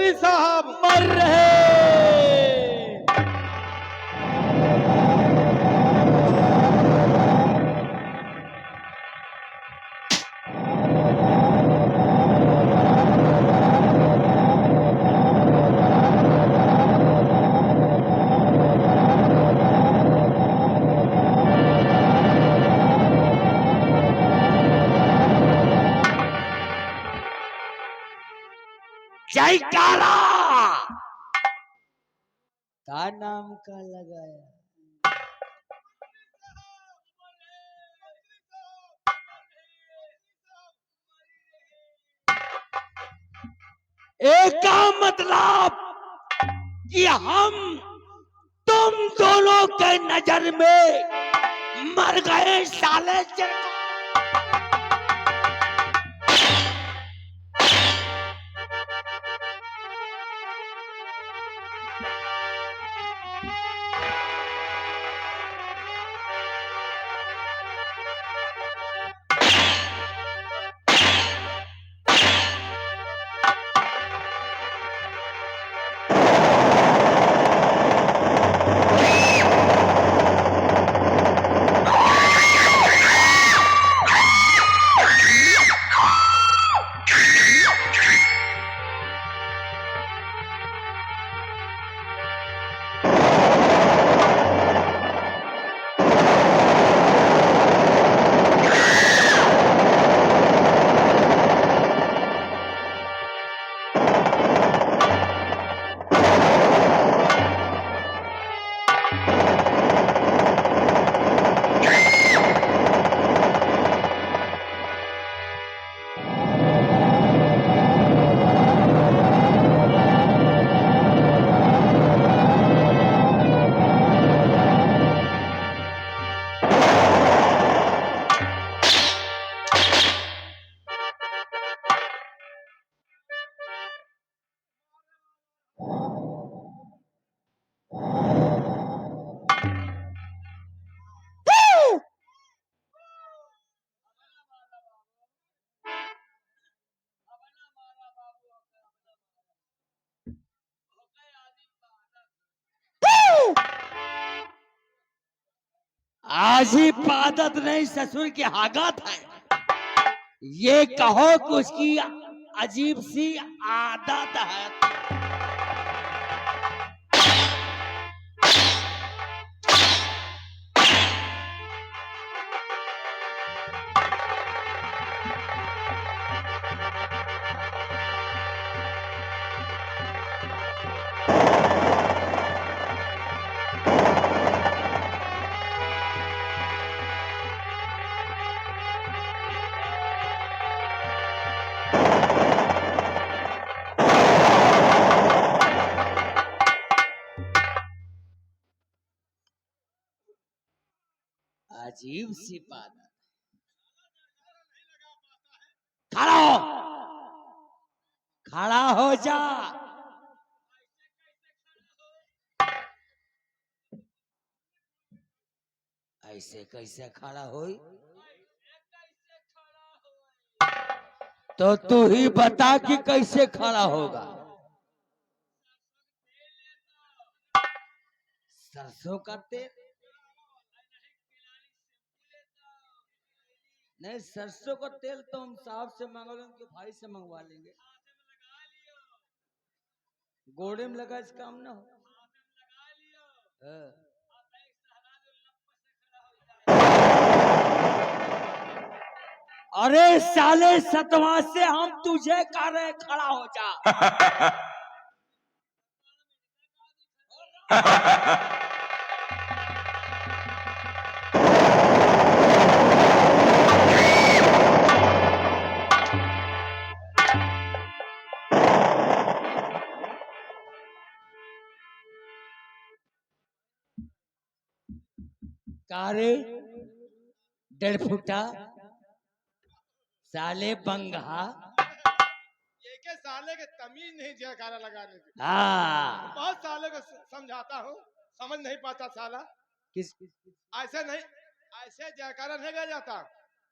जी साहब मर रहे। जयकारा का नाम का लगाया। एक का मतलब कि हम तुम दोनों के नजर में मर गए साले जयकारा। आज ही पादत नहीं ससुर की हागत है। ये कहो कि उसकी अजीब सी आदत है। अजीब सी बात। खड़ा हो, खड़ा हो जा। ऐसे कैसे खड़ा होई। तो तू ही बता कि कैसे खड़ा होगा। सरसों का तेल नहीं, सरसों का तेल तो हम साहब से मांग लेंगे, भाई से मंगवा लेंगे। गोड़े में लगा इस काम ना हो। हाँ। अरे साले सतवा से हम तुझे कह रहे खड़ा हो जा। कारे 1.5 फुटा साले बंगा। ये के साले के तमीज नहीं जयकारा लगाने की। हाँ बहुत साले को समझाता हूँ, समझ नहीं पाता साला। किस ऐसे नहीं, ऐसे जयकारा नहीं गा जाता।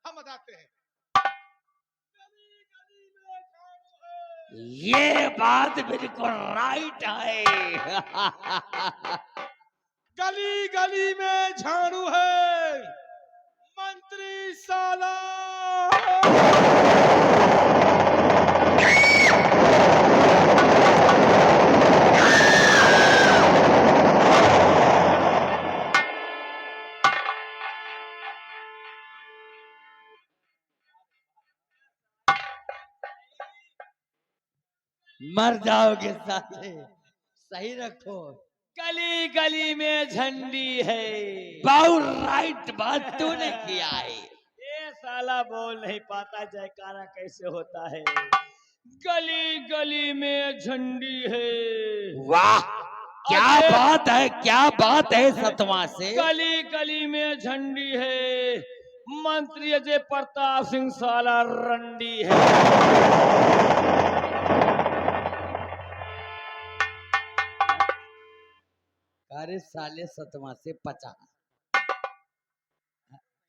हम बताते हैं। गली गली में खाड़ू है, ये बात बिल्कुल राइट है। गली गली में झाड़ू है, मंत्री साला। मर जाओगे साले, सही रखो। गली गली में झंडी है। बहुत राइट बात तूने किया है। ये साला बोल नहीं पाता जयकारा कैसे होता है। गली गली में झंडी है। वाह, क्या अजय, बात है, क्या बात है सतवा से। गली गली में झंडी है। मंत्री अजय प्रताप सिंह साला रंडी है। अरे साले सतवा से 50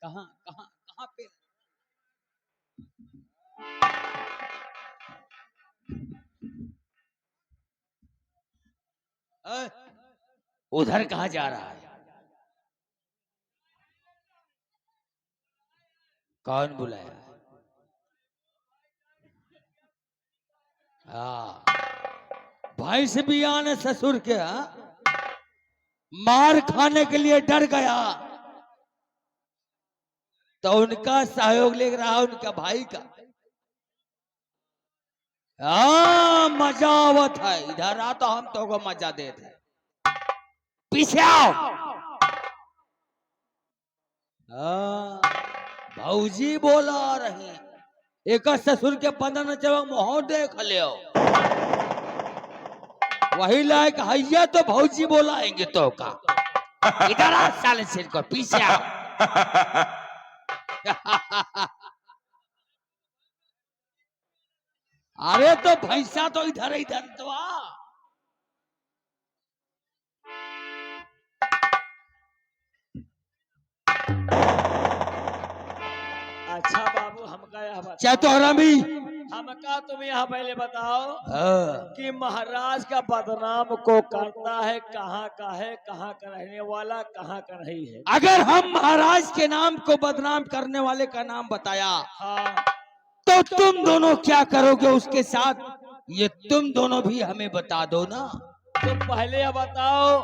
कहाँ कहाँ कहाँ पे। उधर कहाँ जा रहा है? कौन बुलाया? हाँ, भाई से भी आने ससुर के मार खाने के लिए डर गया तो उनका सहयोग ले रहा उनका भाई का। मजा आवत है। इधर आ तो हम तो को मजा देते। पीछे आओ। भौजी बोला रही एक ससुर के बंधन चलो मोह देख लियो। वही लायक हैया तो भौजी बोलाएंगे तो का। इधर आ साले सिर को, पीछे आओ। अरे तो भैंसा तो इधर इधर तो आ। अच्छा बाबू, हमका यह बताओ, चतुरमी हमका तुम यह पहले बताओ कि महाराज का बदनाम को करता है कहाँ का है, कहाँ का रहने वाला, कहाँ का नहीं है। अगर हम महाराज के नाम को बदनाम करने वाले का नाम बताया हाँ, तो तुम दोनों क्या करोगे उसके साथ, ये तुम दोनों भी हमें बता दो ना। तुम पहले यह बताओ,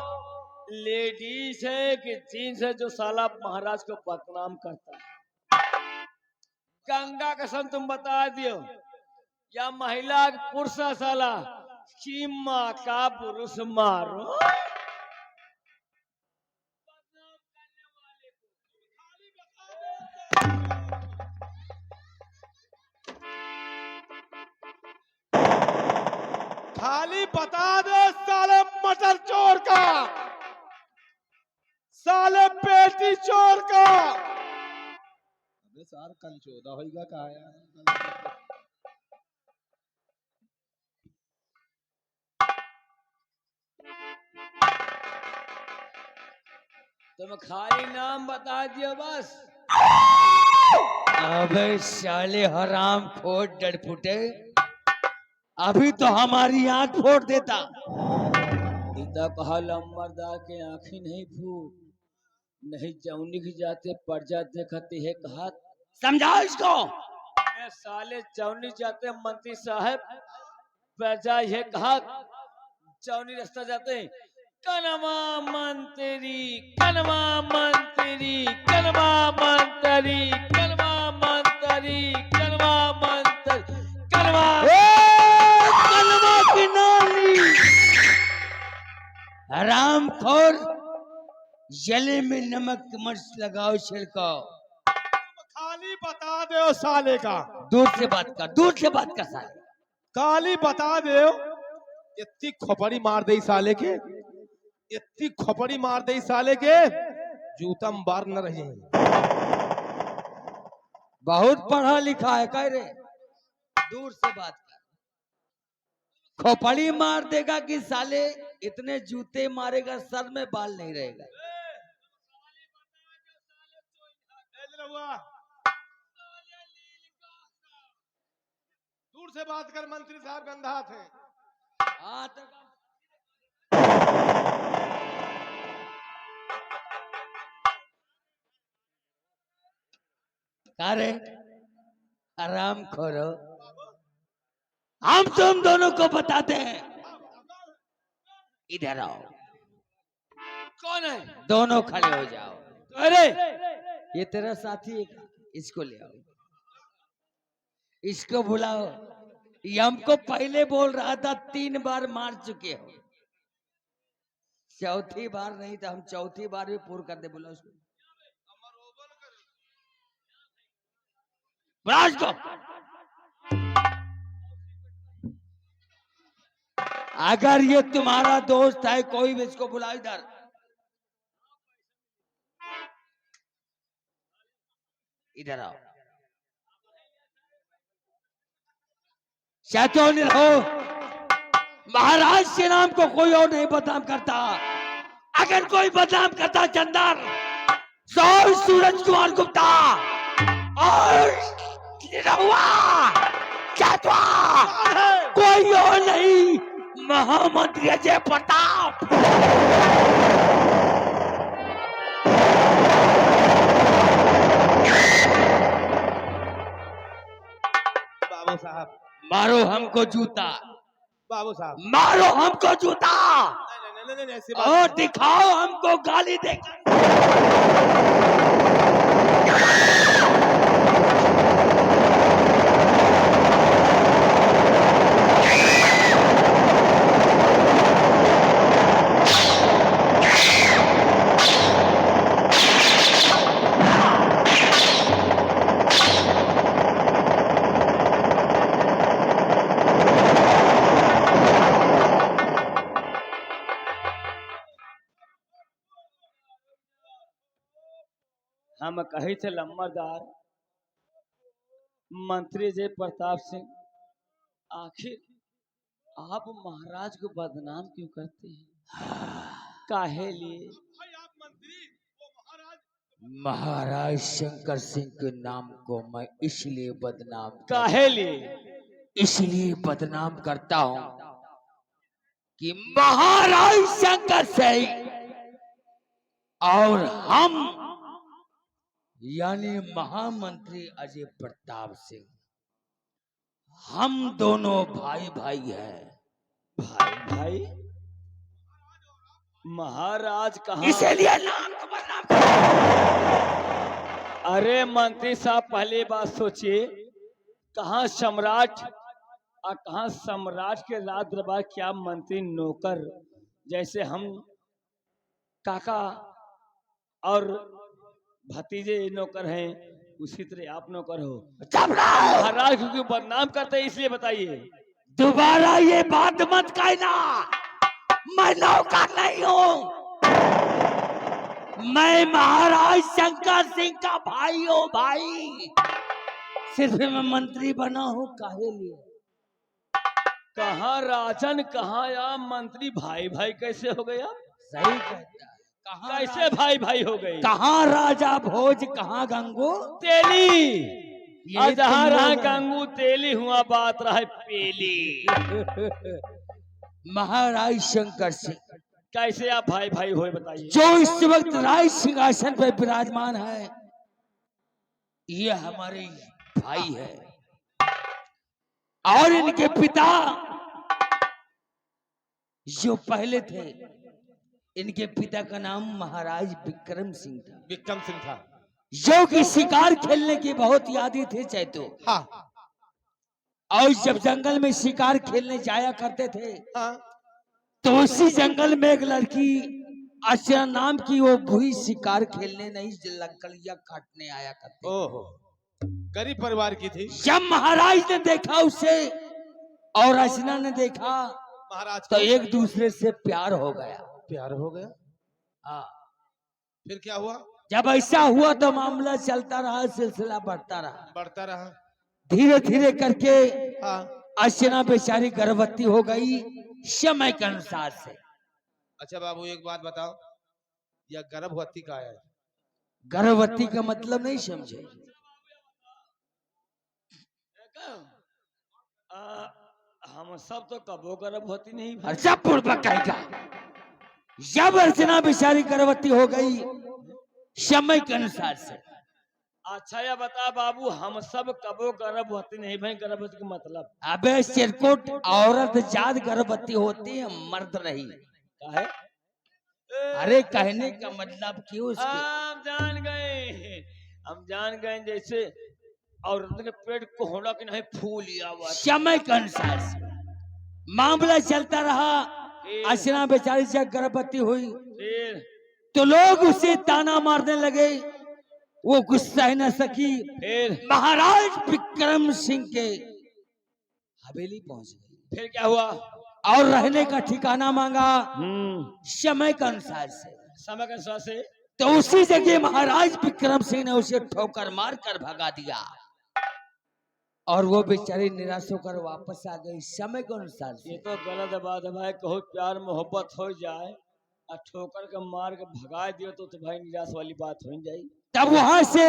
लेडीज है कि जीन्स है जो साला महाराज को बदनाम करता है? गंगा कसम तुम बता दियो, या महिला पुरुष साला की माँ का पुरुष मारो। खाली बता दो साले मटर चोर का, साले पेटी चोर का। अबे सार कंचोदा होइगा का यार। तुम खाली नाम बता दियो बस। अबे साले हराम खोर डर फुटे, अभी तो हमारी आंख फोड़ देता। इतना कहा लंबरदार के आंखें नहीं फूट, नहीं चौनी की जाते पर्जा देखते है कहा। समझाओ इसको। मैं साले चौनी जाते मंत्री साहब, पर्जा ये कहा चौनी रास्ता जाते। कनमा मंत्री, कनमा मंत्री, कनमा मंत्री, कनमा मंत्री, कनमा मंत्री, कनमा। कलमा की नाली हराम खोर, जले में नमक मिर्च लगाओ छिड़काओ। खाली बता दो साले का, दूर से बात कर, दूर से बात कर साले। खाली बता दो। इतनी खोपड़ी मार दे साले के, इतनी खोपड़ी मार दे साले के, जूता में बार न रहे। बहुत पढ़ा लिखा है कह रे, दूर से बात कर। खोपड़ी मार देगा कि साले इतने जूते मारेगा सर में बाल नहीं रहेगा। दूर से बात कर, मंत्री साहब गंधा थे। हाँ तो अरे आराम करो, हम तुम दोनों को बताते हैं। इधर आओ। कौन है? दोनों खड़े हो जाओ। अरे ये तेरा साथी है क्या? इसको ले आओ, इसको बुलाओ। ये हमको पहले बोल रहा था 3 बार मार चुके हो, चौथी बार नहीं तो हम चौथी बार भी पूर्ण कर दे। बोला उसको, बुला उसको। अगर ये तुम्हारा दोस्त है कोई भी, इसको बुला इधर। इधर आओ। शैतान हो, महाराज के नाम को कोई और नहीं बदनाम करता। अगर कोई बदनाम करता चंदर, सूरज कुमार गुप्ता और निरहुआ, चातवा, कोई और नहीं, महामंत्री अजय प्रताप। बाबू साहब, मारो हमको जूता, बाबू साहब, मारो हमको जूता, नहीं, नहीं, नहीं, ऐसी बात और नहीं। दिखाओ हमको गाली दे। हम कहे थे लम्बरदार मंत्री जय प्रताप सिंह, आखिर आप महाराज को बदनाम क्यों करते हैं? काहे लिए? भाई आप मंत्री, वो महाराज। महाराज शंकर सिंह के नाम को मैं इसलिए बदनाम काहे लिए? इसलिए बदनाम करता हूं कि महाराज शंकर सिंह और हम यानी महामंत्री अजय प्रताप सिंह, हम दोनों भाई भाई हैं। भाई भाई? महाराज कहाँ? इसीलिए नाम को बदनाम कर। अरे मंत्री साहब, पहले बात सोचिए, कहाँ सम्राट और कहाँ सम्राट के राज दरबार, क्या मंत्री नौकर? जैसे हम काका और भतीजे नौकर हैं, उसी तरह आप नौकर हो। महाराज क्योंकि बदनाम करते हैं, इसलिए बताइए। दोबारा ये बात मत कहना, मैं नौकर नहीं हूं, मैं महाराज शंकर सिंह का भाई हूं भाई। सिर्फ मैं मंत्री बना हूं, काहे लिए? कहाँ राजन, कहाँ या मंत्री? भाई भाई कैसे हो गया? सही कहता है। कहाँ कैसे भाई भाई हो गए? कहाँ राजा भोज, कहाँ गंगू तेली, ये जहाँ तुम रहा लोग- गंगू तेली, हुआ बात रहा पेली। महाराज शंकर सिंह कैसे आप भाई भाई हुए बताइए। जो इस वक्त राज सिंहासन पर विराजमान है, ये हमारे भाई है, और इनके पिता जो पहले थे, इनके पिता का नाम महाराज विक्रम सिंह था, विक्रम सिंह था। जो कि शिकार खेलने के बहुत यादी थे चैतो। हाँ, और जब जंगल में शिकार खेलने जाया करते थे, हाँ, तो उसी जंगल में एक लड़की अर्चना नाम की, वो भी शिकार खेलने नहीं, लकड़ियां काटने आया करती। ओहो, गरीब परिवार की थी। जब महाराज ने देखा उसे और अर्चना ने देखा, महाराज तो को एक दूसरे से प्यार हो गया। प्यार हो गया। हाँ, फिर क्या हुआ? जब ऐसा हुआ तो मामला चलता रहा, सिलसिला बढ़ता रहा। बढ़ता रहा। धीरे धीरे करके हाँ, अर्चना बेचारी गर्भवती हो गई, समय के अनुसार से। अच्छा बाबू, एक बात बताओ, यह गर्भवती का है? गर्भवती का मतलब नहीं समझे? हम सब तो कबो गर्भवती नहीं भाई। अच्छा पूर्वक कहेगा, जब अर्चना बेचारी गर्भवती हो गई समय के अनुसार से, अच्छा ये बता बाबू, हम सब कबो गर्भवती नहीं भाई, गर्भवती का मतलब अबे चिरकुट, औरत जात गर्भवती होती है, मर्द नहीं। क्या है? अरे कहने का मतलब क्यों उसके, हम जान गए जैसे औरत के पेट को होना कि नहीं फूल लिया हुआ था। समय के अनुसार से मामला चलता रहा। फिर- अर्चना बेचारी जब गर्भवती हुई फिर तो लोग उसे ताना मारने लगे, वो गुस्सा ही न सकी, फिर महाराज विक्रम सिंह के हवेली पहुंच गई फिर क्या हुआ? और रहने का ठिकाना मांगा समय के अनुसार से। समय के अनुसार से तो उसी जगह महाराज विक्रम सिंह ने उसे ठोकर मार कर भगा दिया और वो बेचारी निराश होकर वापस आ गई समय के अनुसार ये से। तो गलत बात है भाई। कहो प्यार मोहब्बत हो जाए और ठोकर के मार के भगा दियो तो भाई निराश वाली बात हो जाए। तब वहां से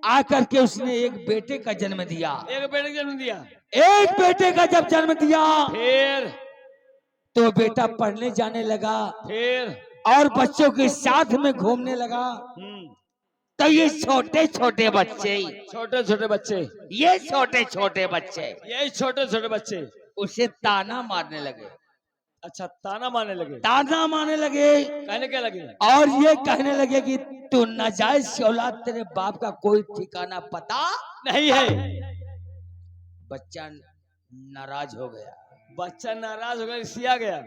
आकर के उसने एक बेटे का जन्म दिया। एक बेटे को जन्म दिया। एक बेटे का जब जन्म दिया फिर तो बेटा पढ़ने जाने लगा फिर और बच्चों के साथ में घूमने लगा। तो ये छोटे छोटे बच्चे, छोटे छोटे बच्चे, ये छोटे छोटे बच्चे यही छोटे छोटे बच्चे उसे ताना मारने लगे। अच्छा ताना मारने लगे। ताना मारने लगे कहने क्या लगे? और ये कहने लगे कि तू नाजायज औलाद, तेरे बाप का कोई ठिकाना पता नहीं है। बच्चा नाराज हो गया, बच्चा नाराज हो गया, सिया गया।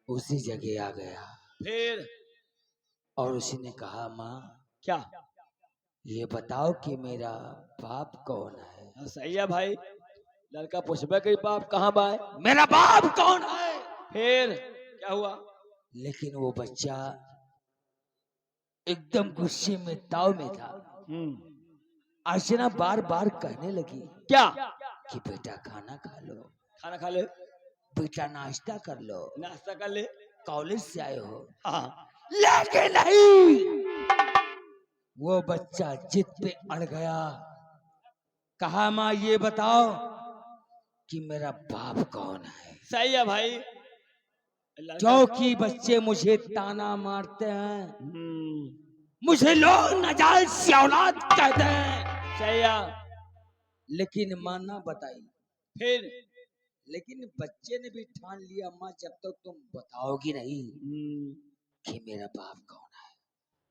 उसी जगह आ गया फिर और उसी ने कहा, माँ क्या? ये बताओ कि मेरा बाप कौन है। सही है भाई, लड़का पूछबे कि बाप कहाँ बा है? मेरा बाप कौन है। फिर क्या हुआ? लेकिन वो बच्चा एकदम गुस्से में, ताव में था। अर्चना बार बार कहने लगी क्या? कि बेटा खाना खा लो, खाना खा ले, बेटा नाश्ता कर लो, नाश्ता कर ले। कॉलेज से आए हो। हाँ। लेकिन नहीं, वो बच्चा जिद पे अड़ गया। कहा, माँ ये बताओ कि मेरा बाप कौन है। सही है भाई। जो कि बच्चे मुझे ताना मारते हैं, मुझे लोग नाजायज औलाद कहते हैं। सही है। लेकिन माँ ना बताई। फिर लेकिन बच्चे ने भी ठान लिया, माँ जब तक तुम बताओगी नहीं कि मेरा बाप कौन है।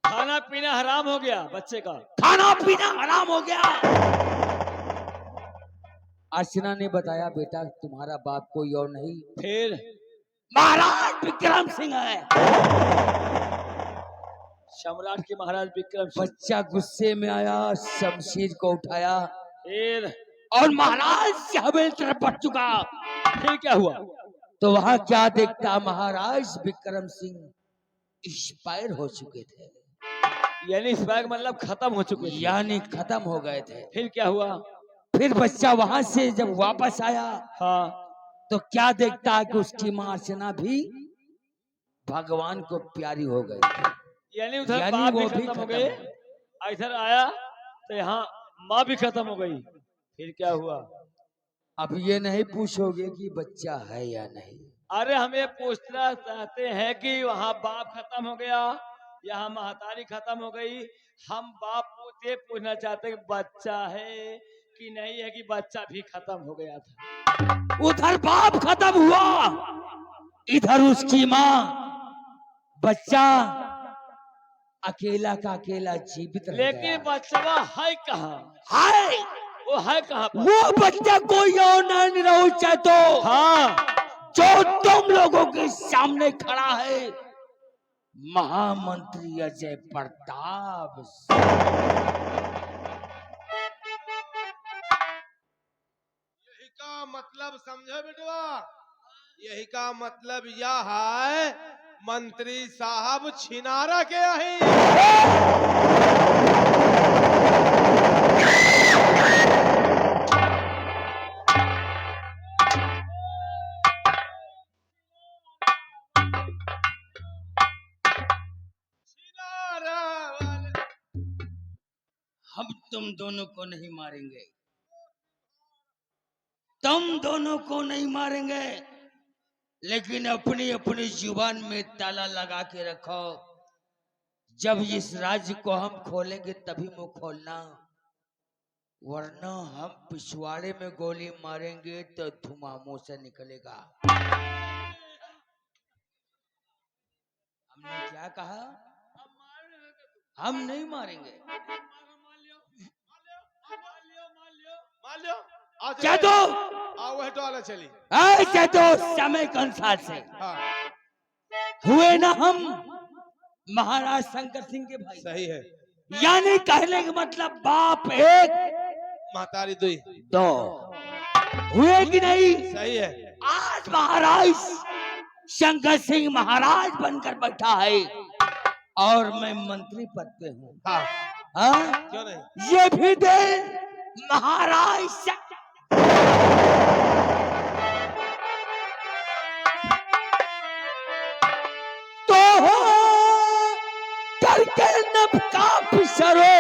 खाना पीना हराम हो गया बच्चे का। खाना पीना हराम हो गया। अर्चना ने बताया, बेटा तुम्हारा बाप कोई और नहीं, फिर महाराज विक्रम सिंह है। सम्राट के महाराज विक्रम सिंह। बच्चा गुस्से में आया, शमशीर को उठाया फिर और महाराज की हवेली तरफ बढ़ चुका। फिर क्या हुआ? तो वहां क्या देखता, महाराज विक्रम सिंह एक्सपायर हो चुके थे, यानी इस बार मतलब खत्म हो चुके थे। यानी खत्म हो गए थे। फिर क्या हुआ? फिर बच्चा वहां से जब वापस आया हाँ। तो क्या देखता है कि उसकी मां अर्चना भी भगवान को प्यारी हो गई। यानी उधर यानी बाप भी वो भी खत्म हो खत्म गए, हो इधर आया तो यहाँ माँ भी खत्म हो गई। फिर क्या हुआ? अब ये नहीं पूछोगे कि बच्चा है या नहीं। अरे हमें पूछना चाहते हैं कि वहाँ बाप खत्म हो गया, यहाँ महतारी खत्म हो गई। हम बाप ये पूछना चाहते हैं कि बच्चा है कि नहीं है, कि बच्चा भी खत्म हो गया था। उधर बाप खत्म हुआ, इधर उसकी माँ, बच्चा अकेला का अकेला जीवित रह लेकिन गया। बच्चा है कहाँ? हाय, वो है कहाँ पर? वो बच्चा कोई और नहीं रहो चाहे तो, हाँ, जो तुम लोगों के सामने खड़ा है, महामंत्री अजय प्रताप। यही का मतलब समझो बेटवा, यही का मतलब यह है मंत्री साहब छिनारा के आई। हम तुम दोनों को नहीं मारेंगे, तुम दोनों को नहीं मारेंगे, लेकिन अपनी अपनी जुबान में ताला लगा के रखो। जब इस राज्य को हम खोलेंगे तभी मुंह खोलना, वरना हम पिछवाड़े में गोली मारेंगे तो धुआं मुंह से निकलेगा। हमने क्या कहा? हम नहीं मारेंगे। मान लियो क्या तो आओ वह टोला चली। ऐसे तो समय के अनुसार से हाँ हुए ना हम महाराज शंकर सिंह के भाई। सही है। यानी कहने का मतलब बाप एक महतारी दुई दो हुए कि नहीं? सही है। आज महाराज शंकर सिंह महाराज बनकर बैठा है और मैं मंत्री पद पे हूँ। हाँ हाँ? क्यों नहीं? ये भी दिन महाराज तो करके नब का पिसरो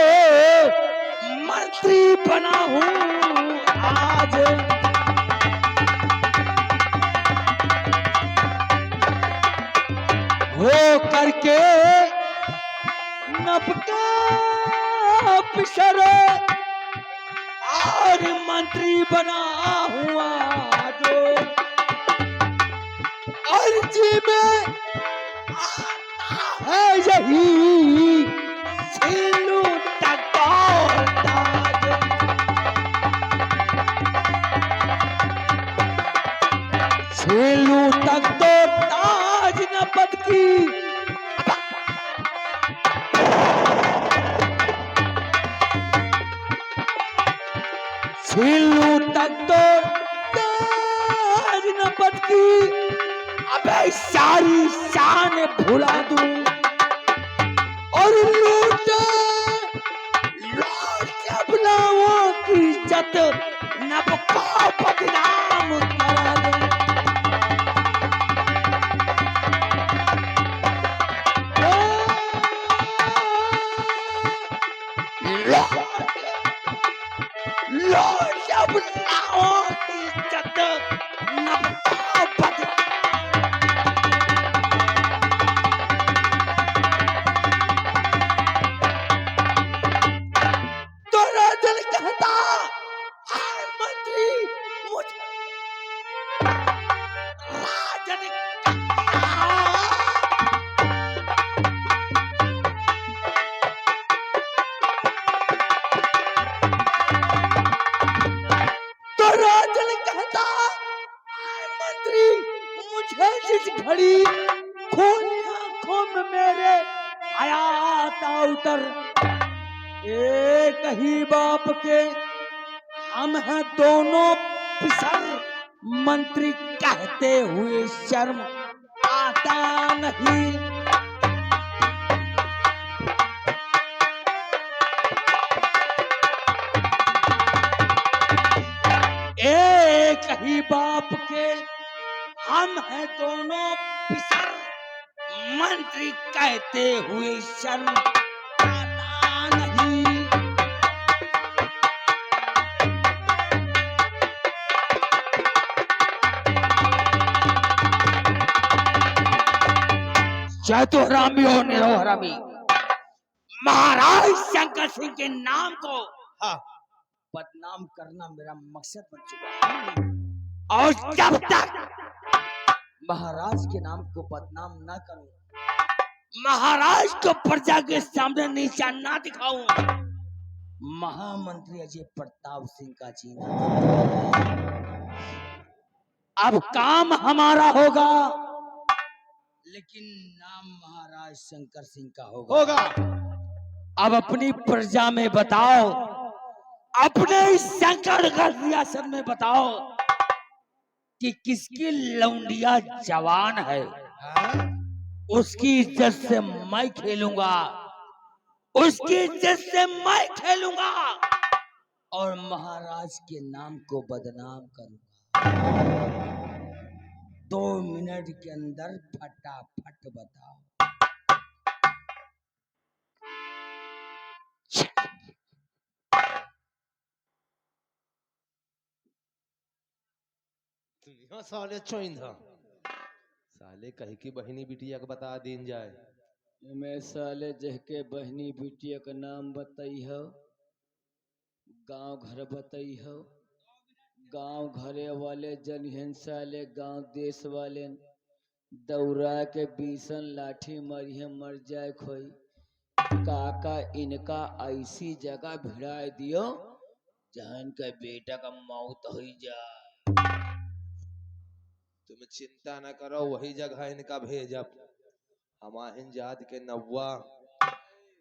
मंत्री बना हूँ आज। हो करके नब का पिसरो और मंत्री बना हुआ जो अर्जी में है यही छीलू तक छीलू तक तो ताज न बदकी। छीलू तक तो ताज न बदकी, अबे सारी शान भुला दूं और लूट अपनाओं की इज्जत नब को बदनाम करा दूं। लूट अपनाओं की इज्जत नब को बदनाम। तो राजन कहता आए मंत्री मुझे राजन तो राजन कहता आए मंत्री मुझे जिस घड़ी खोली आंखों में मेरे आया था उतर। एक ही बाप के हम हैं दोनों पिसर, मंत्री कहते हुए शर्म आता नहीं। एक ही बाप के हम हैं दोनों पिसर, मंत्री कहते हुए शर्म आता नहीं। चतुरामी और निरोहरामी महाराज शंकर सिंह के नाम को हाँ बदनाम करना मेरा मकसद बन चुका है और जब तक महाराज के नाम को बदनाम ना करूं, महाराज को प्रजा के सामने नीचा ना दिखाऊं, महामंत्री अजय प्रताप सिंह का जीना अब काम हमारा होगा, लेकिन नाम महाराज शंकर सिंह का होगा। अब अपनी प्रजा में बताओ, अपने इस शंकरगढ़ रियासत में बताओ कि किसकी लौंडिया जवान है। उसकी इज्जत से मैं खेलूंगा, उसकी इज्जत से मैं खेलूंगा और महाराज के नाम को बदनाम करूंगा। 2 मिनट के अंदर फटाफट बताओ। यो साले चोइंधा साले कहीं की बहनी बिटिया के बता दीन जाए। मैं साले जहके बहनी बिटिया का नाम बताई हो, गांव घर बताई हो, गांव घरे वाले जनहन साले गांव देश वाले दौरा के बीसन लाठी मरिए मर जाए खोई। काका इनका ऐसी जगह भिड़ा दियो जहां इनका बेटा का मौत हो जाए। तुम चिंता न करो, वही जगह इनका भेजब। हमाहिन जात के 9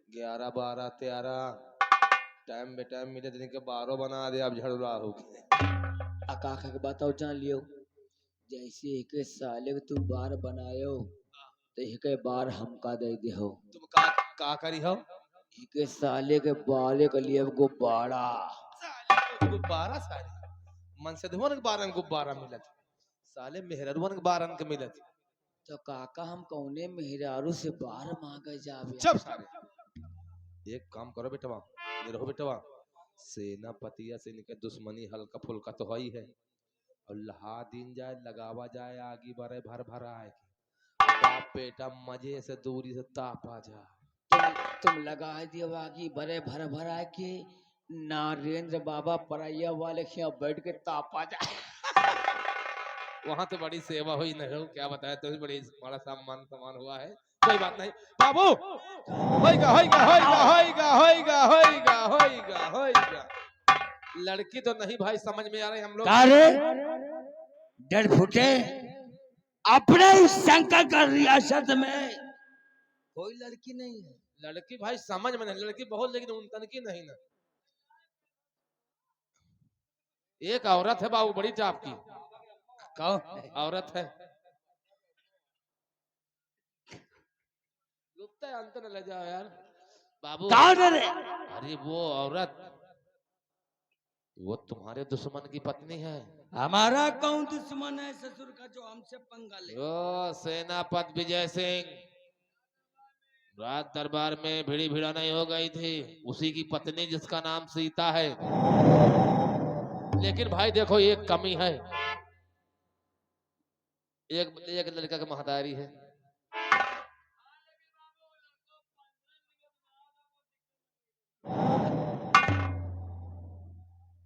11 12 13 टाइम बे टाइम मिले दिन के 12 बना दे। अब झड़ुआ हो काका के बताओ जान लियो, जैसे एक साले को तुम बार बनायो तो एक बार हमका दे दे हो। तुम का करी हो? एक साले के बाले के लिए गुब्बारा। गुब्बारा साले मन से धुवन के 12 गुब्बारा मिलत, साले मेहररुवन के 12 के मिलत। तो काका हम कौने मेहरारू से बार मांगे जावे? चुप साले। एक काम करो बेटवा, रहो बेटवा, सेनापतिया से इनके दुश्मनी हल्का फुल्का तो ही है, और लहा दिन जाए लगावा जाए आगे बड़े भर भर आए बाप बेटा मजे से दूरी से तापा जाए। तुम लगा दियो आगे बड़े भर भर आए के नारेंद्र बाबा परैया वाले के यहाँ बैठ के तापा जाए। वहां तो बड़ी सेवा हुई नहीं हो, क्या बताया तो बड़ी बड़ा सम्मान सम्मान हुआ है। कोई बात नहीं बाबू, होइगा होइगा होइगा होइगा होइगा होइगा होइगा होइगा। लड़की तो नहीं भाई समझ में आ रही हम लोग। डर फुटे अपने इस शंकर का रियासत में कोई लड़की नहीं है। लड़की भाई समझ में नहीं, लड़की बहुत लेकिन उनतन की नहीं ना। एक औरत है बाबू बड़ी टाप की। कौन औरत है? गुप्ता अंत न ले जाओ यार बाबू। कौन है? अरे वो औरत, वो तुम्हारे दुश्मन की पत्नी है। हमारा कौन दुश्मन है ससुर का जो हमसे पंगा ले? ओ सेनापति विजय सिंह रात दरबार में भिड़ी भिड़ा नहीं हो गई थी, उसी की पत्नी जिसका नाम सीता है। लेकिन भाई देखो एक कमी है, एक लड़का की महतारी है।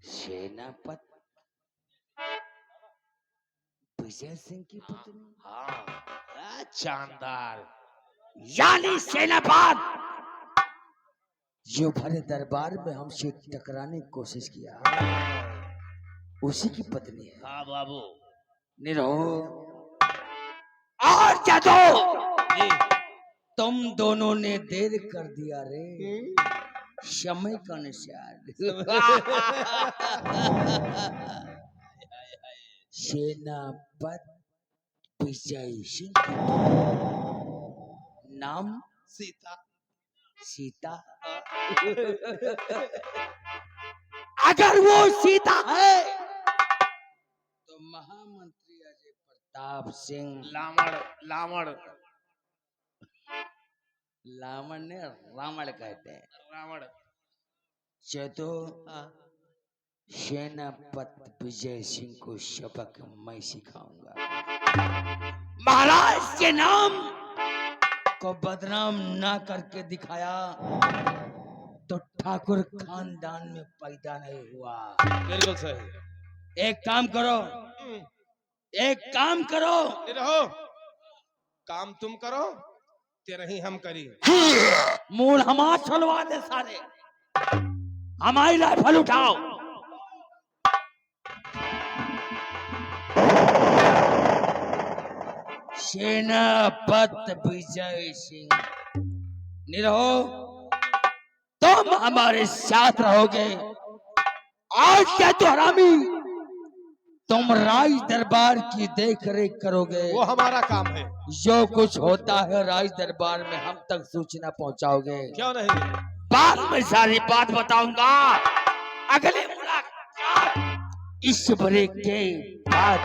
सेनापति विजय सिंह की पत्नी? हाँ शानदार। यानी सेनापति जो भरे दरबार में हमसे टकराने की कोशिश किया उसी की पत्नी है। हाँ बाबू। निरहो और क्या दो, तुम दोनों ने देर कर दिया रे, समय का निशान। सेनापति विजय सिंह, नाम सीता। सीता। अगर वो सीता है तो महामंत्री अजय प्रताप सिंह लामड़ लामड़ लामड़ ने रावण कहते हैं। रावण चतो सेनापति विजय सिंह को सबक मैं सिखाऊंगा। महाराज के नाम को बदनाम ना करके दिखाया तो ठाकुर खानदान में पैदा नहीं हुआ। बिल्कुल सही। एक काम करो, एक काम करो। रहो, काम तुम करो तेरा ही हम करी। मूल हमार चलवा दे सारे, हमारी राइफल उठाओ। सेनापति विजय सिंह, निरहो तुम हमारे साथ रहोगे। आज क्या तो हरामी, तुम राज दरबार की देख रेख करोगे। वो हमारा काम है। जो कुछ होता है राज दरबार में हम तक सूचना पहुंचाओगे। क्यों नहीं? बाद में सारी बात बताऊंगा। अगले मुलाकात इस ब्रेक के बाद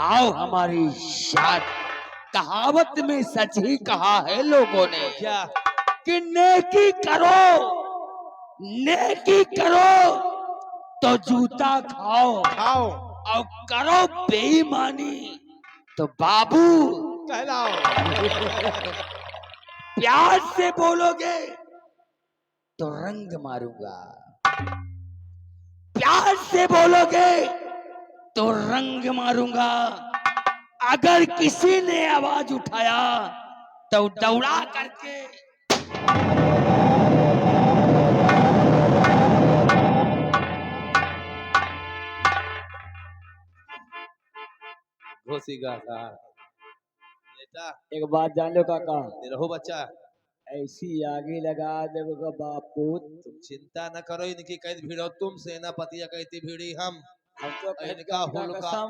आओ हमारी साथ। कहावत में सच ही कहा है लोगों ने, क्या? कि नेकी करो, नेकी करो तो जूता खाओ, खाओ और करो बेईमानी तो बाबू कहलाओ। प्यार से बोलोगे तो रंग मारूंगा, प्यार से बोलोगे तो रंग मारूंगा। अगर किसी ने आवाज उठाया तो दौड़ा करके घोसीगा था बेटा। एक बात जान लो काका, रहो बच्चा, ऐसी आगे लगा देगा बापू। तुम चिंता न करो, इनकी कैद भिड़ो तुम, सेनापतिया कहती भिड़ी हम। हम तो इनका हुलका कसम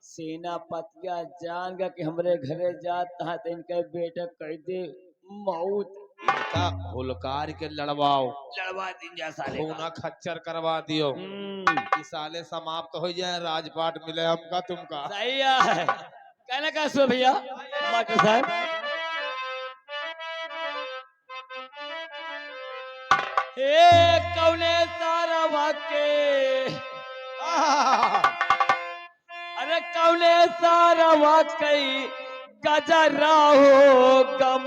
सेनापतिया जान गा कि हमरे घरे जाता है तो इनके बेटा कह दे मौत। इनका हुलकार के लड़वाओ, लड़वा दिन जा साले का। खूना खच्चर करवा दियो। इस साले समाप्त हो जाए, राजपाट मिले हमका तुमका। सही है, कहना का सो भैया मास्टर साहब। हे कौने सारा वाके, अरे कौने सारा वाकई गजरा हो गम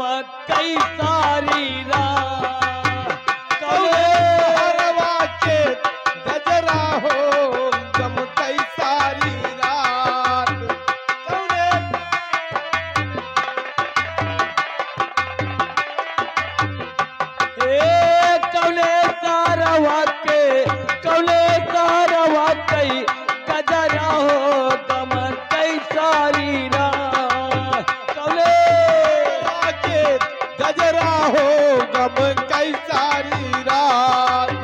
कई सारी रात। कौने के गजरा हो गम कई सारी रात। कौने सारा वाके, कौने सारा वाकई गजरा हो गम कई सारी रात। कौने के गजरा हो गम कई सारी रात।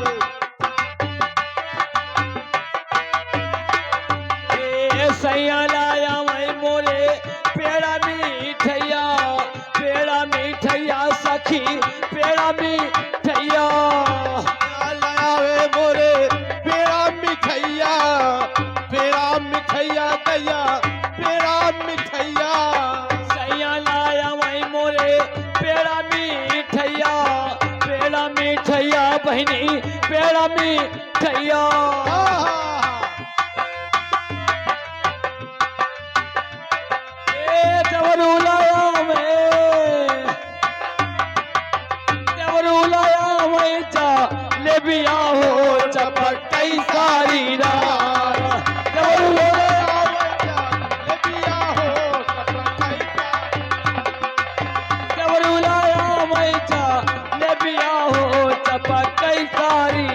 सैया लाया मैं मोरे पेड़ा मिठैया, पेड़ा मिठैया सखी पेड़ा मिठैया। लावे मोरे पेड़ा मिठैया, पेड़ा मिठैया दैया, पेड़ा मिठैया। सैया लाया मैं मोरे पेड़ा मिठैया, पेड़ा मिठैया बहनी पेड़ा मिठैया। देवरू लाया मैं चा ले बिया हो चपक कई सारी रात। देवरू लाया मैं चा ले बिया हो चपक कई सारी